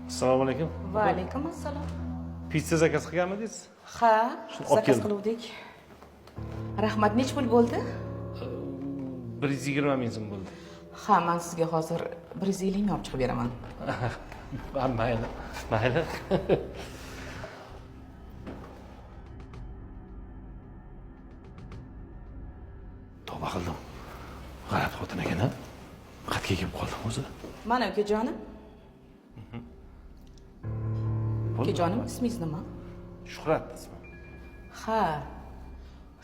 Assalomu alaykum. Va alaykum assalom. Pizza zakaz qilganmidingiz? Ha, Shuni olib zakaz keldim. qiluvdik. Rahmat, nech pul bo'ldi? 120 ming so'm bo'ldi. Ha, men sizga hozir 150 ming olib chiqib beraman. Mayli, mayli. Tavba qildim. G'alati xotin ekan, ha? Xatga kelib qoldim o'zi. Mana ukajonim. Ukajonim, ismingiz nima? Shuhrat ismi. Ha.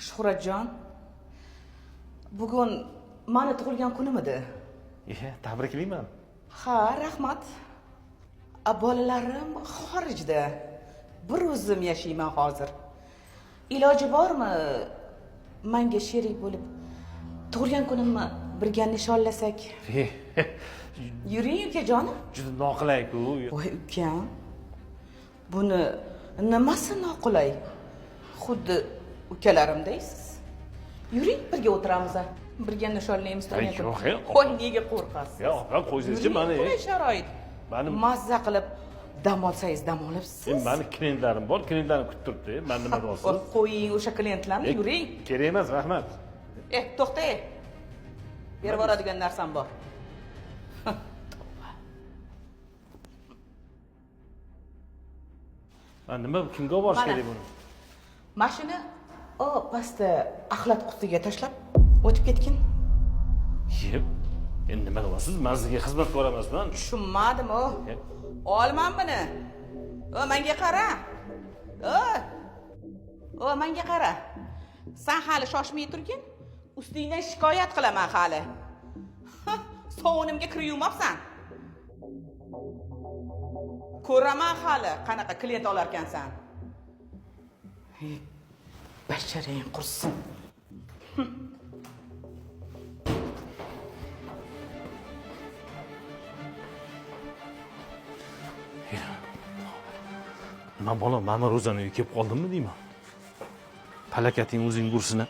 Shuhratjon. Bugun meni tug'ilgan kunim edi. Tabriklayman. Ha, rahmat. Bolalarim xorijda. Bir o'zim yashayman hozir. Iloji bormi? Menga sherik bo'lib tug'ilgan kunimni birga nishonlasak? Yuring ukajonim. Juda noqulay-ku. Voy ukam. Buni nimasi noqulay? Xuddi ukalarimdaysiz. Yuring birga o'tiramiz. Birga nishonlaymiz. Yo'q, Qo'y, nega qo'rqasiz? Yo'q, men qo'yingizchi meni. Qulay sharoit. Mani Mazza qilib dam olsangiz dam olibsiz. mani klientlarim bor, klientlarni kutib turibdi. Men nima deyapsiz? Qo'ying o'sha klientlarni, yuring. Kerak emas, rahmat. To'xta. Berib boradigan narsam bor. Men nima kimga borish kerak buni? Mashina pastda axlat qutisiga tashlab o'tib ketgin. Yeb. Endi nima deyapsiz? Men sizga xizmat ko'ramasman. Tushunmadim o. Olman buni. Menga qara. Menga qara. Sen hali shoshmay turgin. Ustingdan shikoyat qilaman hali. Sovunimga kir yumabsan. Ko'raman hali qanaqa klient olar ekansan. Basharang qursin. Nima bolam, mana Ro'zani uyga kelib qoldimmi deyman. Palakating o'zing ursin.